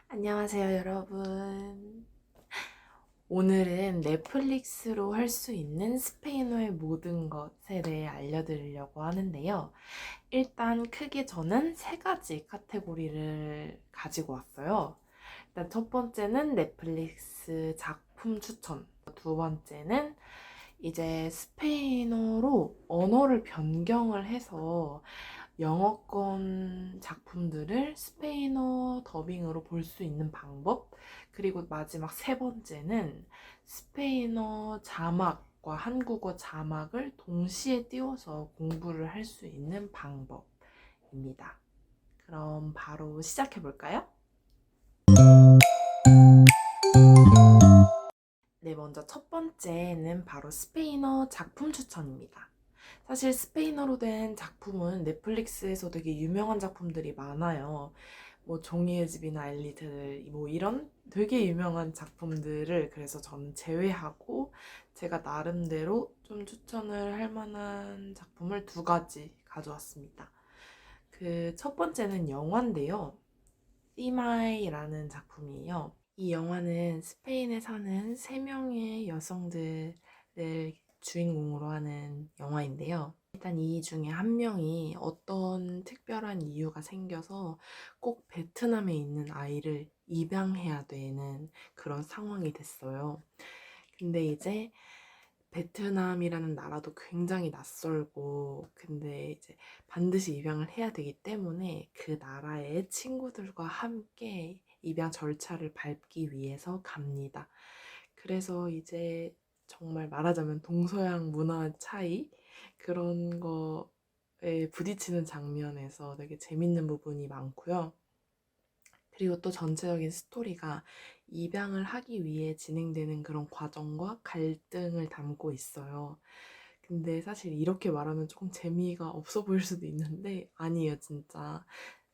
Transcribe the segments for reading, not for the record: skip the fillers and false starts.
안녕하세요, 여러분. 오늘은 넷플릭스로 할 수 있는 스페인어의 모든 것에 대해 알려드리려고 하는데요. 일단 크게 저는 세 가지 카테고리를 가지고 왔어요. 일단 첫 번째는 넷플릭스 작품 추천. 두 번째는 이제 스페인어로 언어를 변경을 해서 영어권 작품들을 스페인어 더빙으로 볼 수 있는 방법. 그리고 마지막 세 번째는 스페인어 자막과 한국어 자막을 동시에 띄워서 공부를 할 수 있는 방법입니다. 그럼 바로 시작해 볼까요? 네, 먼저 첫 번째는 바로 스페인어 작품 추천입니다. 사실 스페인어로 된 작품은 넷플릭스에서 되게 유명한 작품들이 많아요. 뭐 종이의 집이나 엘리트 뭐 이런 되게 유명한 작품들을 그래서 저는 제외하고 제가 나름대로 좀 추천을 할 만한 작품을 두 가지 가져왔습니다. 그 첫 번째는 영화인데요. 띠마이라는 작품이에요. 이 영화는 스페인에 사는 세 명의 여성들을 주인공으로 하는 영화인데요. 일단 이 중에 한 명이 어떤 특별한 이유가 생겨서 꼭 베트남에 있는 아이를 입양해야 되는 그런 상황이 됐어요. 근데 이제 베트남이라는 나라도 굉장히 낯설고, 근데 이제 반드시 입양을 해야 되기 때문에 그 나라의 친구들과 함께 입양 절차를 밟기 위해서 갑니다. 그래서 이제 정말 말하자면 동서양 문화 차이 그런 거에 부딪히는 장면에서 되게 재밌는 부분이 많고요. 그리고 또 전체적인 스토리가 입양을 하기 위해 진행되는 그런 과정과 갈등을 담고 있어요. 근데 사실 이렇게 말하면 조금 재미가 없어 보일 수도 있는데 아니에요, 진짜.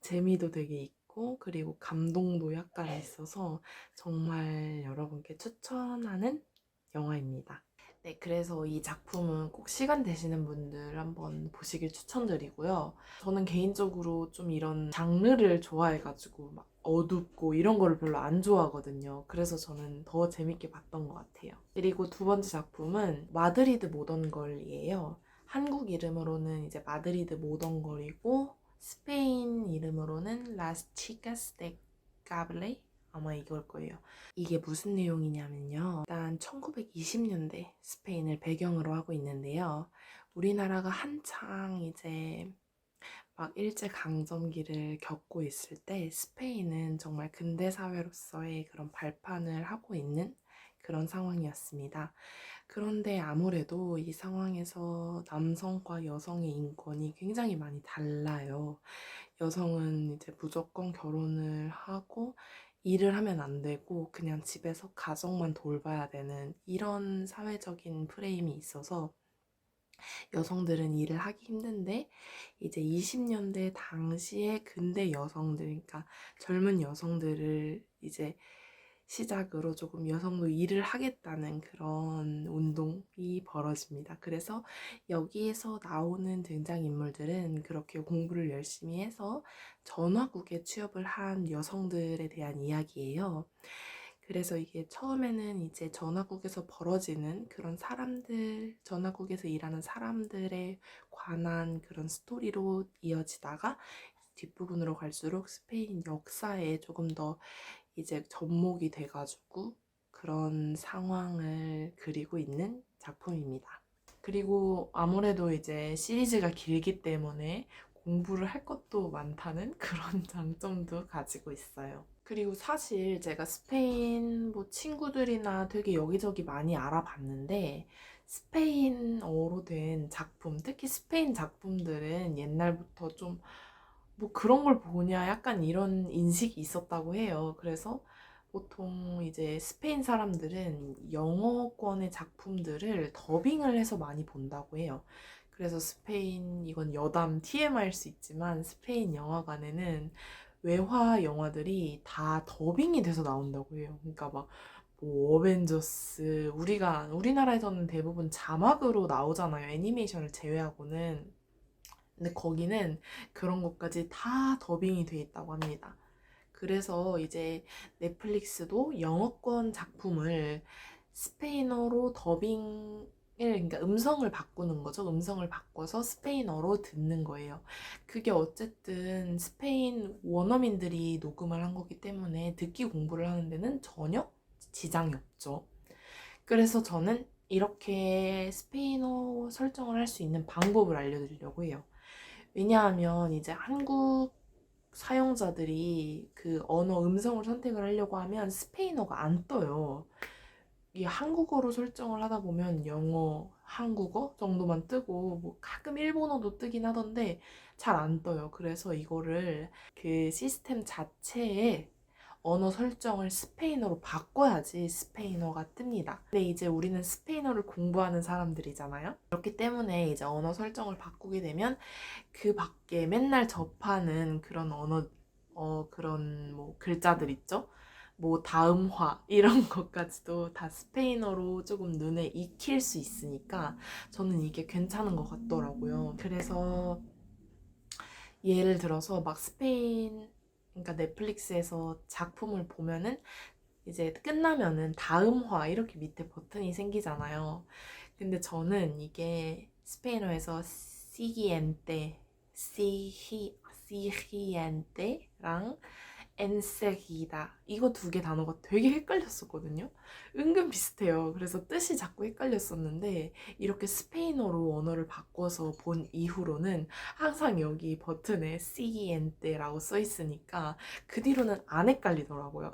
재미도 되게 있고 그리고 감동도 약간 있어서 정말 여러분께 추천하는 영화입니다. 네, 그래서 이 작품은 꼭 시간 되시는 분들 한번 보시길 추천드리고요. 저는 개인적으로 좀 이런 장르를 좋아해가지고 막 어둡고 이런 거를 별로 안 좋아하거든요. 그래서 저는 더 재밌게 봤던 것 같아요. 그리고 두 번째 작품은 마드리드 모던 걸이에요. 한국 이름으로는 이제 마드리드 모던 걸이고 스페인 이름으로는 라스 치카스 데 까블레 아마 이걸 거예요. 이게 무슨 내용이냐면요. 일단 1920년대 스페인을 배경으로 하고 있는데요. 우리나라가 한창 이제 막 일제강점기를 겪고 있을 때 스페인은 정말 근대 사회로서의 그런 발판을 하고 있는 그런 상황이었습니다. 그런데 아무래도 이 상황에서 남성과 여성의 인권이 굉장히 많이 달라요. 여성은 이제 무조건 결혼을 하고 일을 하면 안 되고 그냥 집에서 가정만 돌봐야 되는 이런 사회적인 프레임이 있어서 여성들은 일을 하기 힘든데 이제 20년대 당시에 근대 여성들, 그러니까 젊은 여성들을 이제 시작으로 조금 여성도 일을 하겠다는 그런 운동이 벌어집니다. 그래서 여기에서 나오는 등장인물들은 그렇게 공부를 열심히 해서 전화국에 취업을 한 여성들에 대한 이야기예요. 그래서 이게 처음에는 이제 전화국에서 벌어지는 그런 사람들, 전화국에서 일하는 사람들에 관한 그런 스토리로 이어지다가 뒷부분으로 갈수록 스페인 역사에 조금 더 이제 접목이 돼가지고 그런 상황을 그리고 있는 작품입니다. 그리고 아무래도 이제 시리즈가 길기 때문에 공부를 할 것도 많다는 그런 장점도 가지고 있어요. 그리고 사실 제가 스페인 뭐 친구들이나 되게 여기저기 많이 알아봤는데 스페인어로 된 작품, 특히 스페인 작품들은 옛날부터 좀 뭐 그런 걸 보냐 약간 이런 인식이 있었다고 해요. 그래서 보통 이제 스페인 사람들은 영어권의 작품들을 더빙을 해서 많이 본다고 해요. 그래서 스페인, 이건 여담 TMI일 수 있지만 스페인 영화관에는 외화 영화들이 다 더빙이 돼서 나온다고 해요. 그러니까 막 뭐 어벤져스 우리나라에서는 대부분 자막으로 나오잖아요. 애니메이션을 제외하고는. 근데 거기는 그런 것까지 다 더빙이 돼 있다고 합니다. 그래서 이제 넷플릭스도 영어권 작품을 스페인어로 그러니까 음성을 바꾸는 거죠. 음성을 바꿔서 스페인어로 듣는 거예요. 그게 어쨌든 스페인 원어민들이 녹음을 한 거기 때문에 듣기 공부를 하는 데는 전혀 지장이 없죠. 그래서 저는 이렇게 스페인어 설정을 할 수 있는 방법을 알려드리려고 해요. 왜냐하면 이제 한국 사용자들이 그 언어 음성을 선택을 하려고 하면 스페인어가 안 떠요. 이 한국어로 설정을 하다 보면 영어, 한국어 정도만 뜨고 뭐 가끔 일본어도 뜨긴 하던데 잘 안 떠요. 그래서 이거를 그 시스템 자체에 언어 설정을 스페인어로 바꿔야지 스페인어가 뜹니다. 근데 이제 우리는 스페인어를 공부하는 사람들이잖아요. 그렇기 때문에 이제 언어 설정을 바꾸게 되면 그 밖에 맨날 접하는 그런 그런 뭐 글자들 있죠? 뭐 다음화 이런 것까지도 다 스페인어로 조금 눈에 익힐 수 있으니까 저는 이게 괜찮은 것 같더라고요. 그래서 예를 들어서 막 그러니까 넷플릭스에서 작품을 보면은 이제 끝나면은 다음화 이렇게 밑에 버튼이 생기잖아요. 근데 저는 이게 스페인어에서 siguiente, siguiente랑 enseguida 이거 두 개 단어가 되게 헷갈렸었거든요. 은근 비슷해요. 그래서 뜻이 자꾸 헷갈렸었는데 이렇게 스페인어로 언어를 바꿔서 본 이후로는 항상 여기 버튼에 siguiente라고 써 있으니까 그 뒤로는 안 헷갈리더라고요.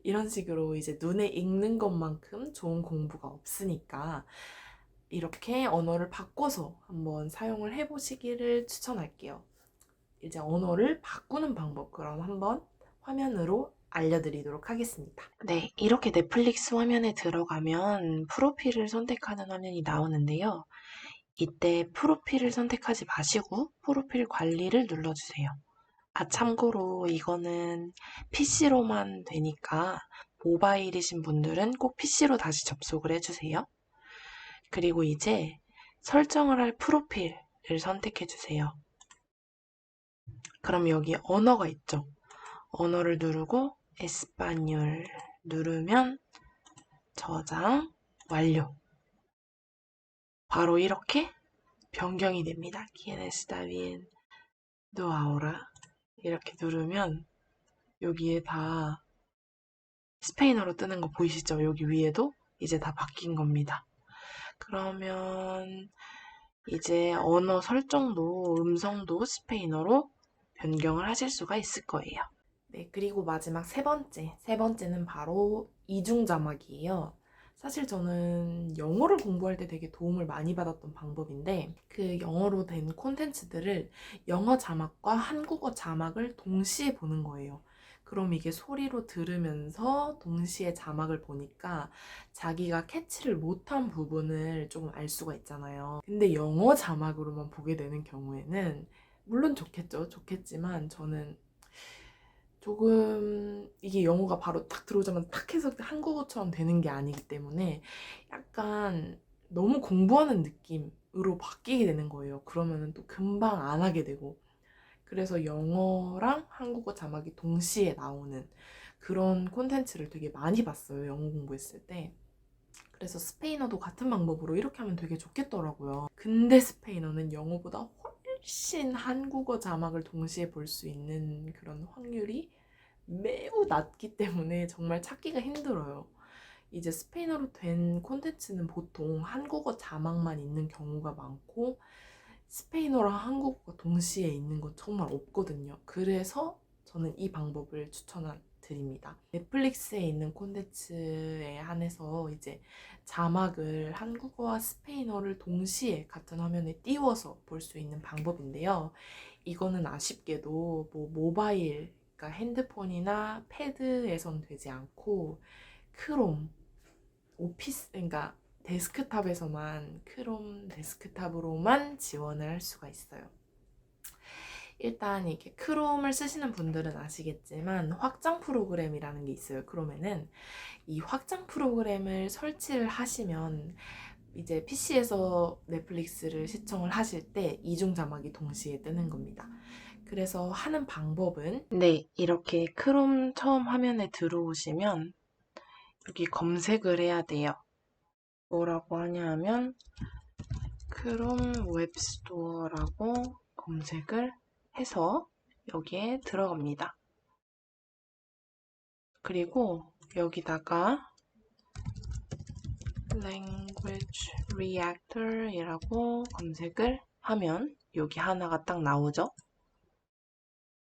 이런 식으로 이제 눈에 익는 것만큼 좋은 공부가 없으니까 이렇게 언어를 바꿔서 한번 사용을 해보시기를 추천할게요. 이제 언어를 바꾸는 방법 그럼 한번 화면으로 알려드리도록 하겠습니다. 네, 이렇게 넷플릭스 화면에 들어가면 프로필을 선택하는 화면이 나오는데요. 이때 프로필을 선택하지 마시고 프로필 관리를 눌러주세요. 참고로 이거는 PC로만 되니까 모바일이신 분들은 꼭 PC로 다시 접속을 해주세요. 그리고 이제 설정을 할 프로필을 선택해주세요. 그럼 여기 언어가 있죠. 언어를 누르고 에스파뇰 누르면 저장 완료. 바로 이렇게 변경이 됩니다. ¿Quién está bien? ¿No ahora? 이렇게 누르면 여기에 다 스페인어로 뜨는 거 보이시죠? 여기 위에도 이제 다 바뀐 겁니다. 그러면 이제 언어 설정도 음성도 스페인어로 변경을 하실 수가 있을 거예요. 네, 그리고 마지막 세 번째는 바로 이중 자막이에요. 사실 저는 영어를 공부할 때 되게 도움을 많이 받았던 방법인데 그 영어로 된 콘텐츠들을 영어 자막과 한국어 자막을 동시에 보는 거예요. 그럼 이게 소리로 들으면서 동시에 자막을 보니까 자기가 캐치를 못한 부분을 조금 알 수가 있잖아요. 근데 영어 자막으로만 보게 되는 경우에는 물론 좋겠지만 저는 조금 이게 영어가 바로 딱 들어오자마자 탁 해서 한국어처럼 되는 게 아니기 때문에 약간 너무 공부하는 느낌으로 바뀌게 되는 거예요. 그러면은 또 금방 안 하게 되고. 그래서 영어랑 한국어 자막이 동시에 나오는 그런 콘텐츠를 되게 많이 봤어요. 영어 공부했을 때. 그래서 스페인어도 같은 방법으로 이렇게 하면 되게 좋겠더라고요. 근데 스페인어는 영어보다 훨씬 한국어 자막을 동시에 볼 수 있는 그런 확률이 매우 낮기 때문에 정말 찾기가 힘들어요. 이제 스페인어로 된 콘텐츠는 보통 한국어 자막만 있는 경우가 많고 스페인어랑 한국어가 동시에 있는 건 정말 없거든요. 그래서 저는 이 방법을 추천드립니다. 넷플릭스에 있는 콘텐츠에 한해서 이제 자막을 한국어와 스페인어를 동시에 같은 화면에 띄워서 볼 수 있는 방법인데요. 이거는 아쉽게도 뭐 모바일, 그러니까 핸드폰이나 패드에선 되지 않고 크롬, 그러니까 데스크탑에서만 크롬 데스크탑으로만 지원을 할 수가 있어요. 일단 이게 크롬을 쓰시는 분들은 아시겠지만 확장 프로그램이라는 게 있어요. 크롬에는 이 확장 프로그램을 설치를 하시면 이제 PC에서 넷플릭스를 시청을 하실 때 이중 자막이 동시에 뜨는 겁니다. 그래서 하는 방법은 네, 이렇게 크롬 처음 화면에 들어오시면 여기 검색을 해야 돼요. 뭐라고 하냐 하면 크롬 웹스토어라고 검색을 해서 여기에 들어갑니다. 그리고 여기다가 language reactor 이라고 검색을 하면 여기 하나가 딱 나오죠.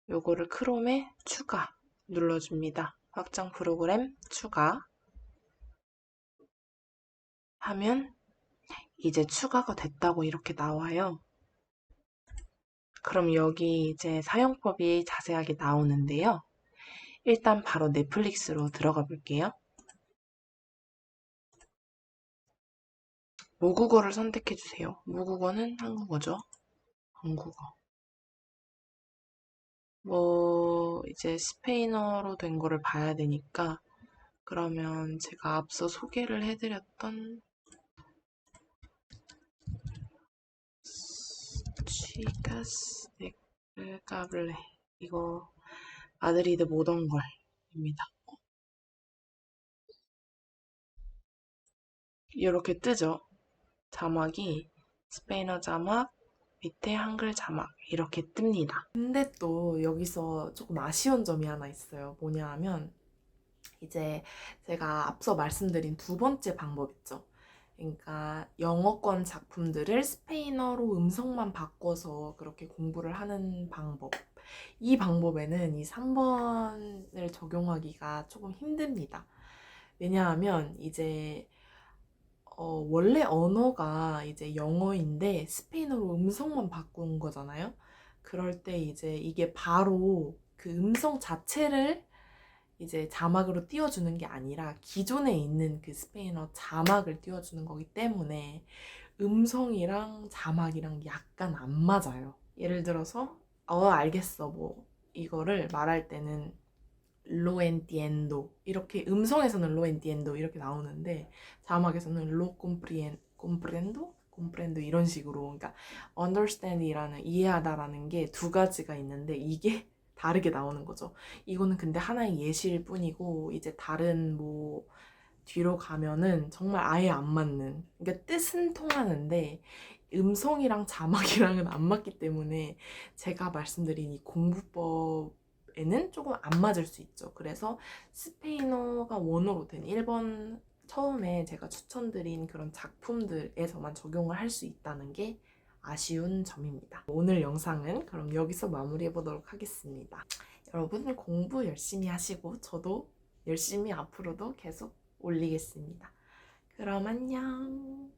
요거를 크롬에 추가 눌러줍니다. 확장 프로그램 추가 하면 이제 추가가 됐다고 이렇게 나와요. 그럼 여기 이제 사용법이 자세하게 나오는데요. 일단 바로 넷플릭스로 들어가 볼게요. 모국어를 선택해 주세요. 모국어는 한국어죠. 한국어. 뭐 이제 스페인어로 된 거를 봐야 되니까 그러면 제가 앞서 소개를 해드렸던 Chicas de Cable 이거 마드리드 모던 걸입니다. 이렇게 뜨죠. 자막이 스페인어 자막 밑에 한글 자막 이렇게 뜹니다. 근데 또 여기서 조금 아쉬운 점이 하나 있어요. 뭐냐 하면 이제 제가 앞서 말씀드린 두 번째 방법 있죠. 그러니까 영어권 작품들을 스페인어로 음성만 바꿔서 그렇게 공부를 하는 방법. 이 방법에는 이 3번을 적용하기가 조금 힘듭니다. 왜냐하면 이제 원래 언어가 이제 영어인데 스페인어로 음성만 바꾼 거잖아요. 그럴 때 이제 이게 바로 그 음성 자체를 이제 자막으로 띄워주는 게 아니라 기존에 있는 그 스페인어 자막을 띄워주는 거기 때문에 음성이랑 자막이랑 약간 안 맞아요. 예를 들어서 알겠어 뭐 이거를 말할 때는 lo entiendo 이렇게 음성에서는 lo entiendo 이렇게 나오는데 자막에서는 lo comprendo 이런 식으로 그러니까 understand이라는 이해하다라는 게 두 가지가 있는데 이게 다르게 나오는 거죠. 이거는 근데 하나의 예시일 뿐이고 이제 다른 뭐 뒤로 가면은 정말 아예 안 맞는 그러니까 뜻은 통하는데 음성이랑 자막이랑은 안 맞기 때문에 제가 말씀드린 이 공부법에는 조금 안 맞을 수 있죠. 그래서 스페인어가 원어로 된 1번 처음에 제가 추천드린 그런 작품들에서만 적용을 할 수 있다는 게 아쉬운 점입니다. 오늘 영상은 그럼 여기서 마무리해 보도록 하겠습니다. 여러분 공부 열심히 하시고 저도 열심히 앞으로도 계속 올리겠습니다. 그럼 안녕.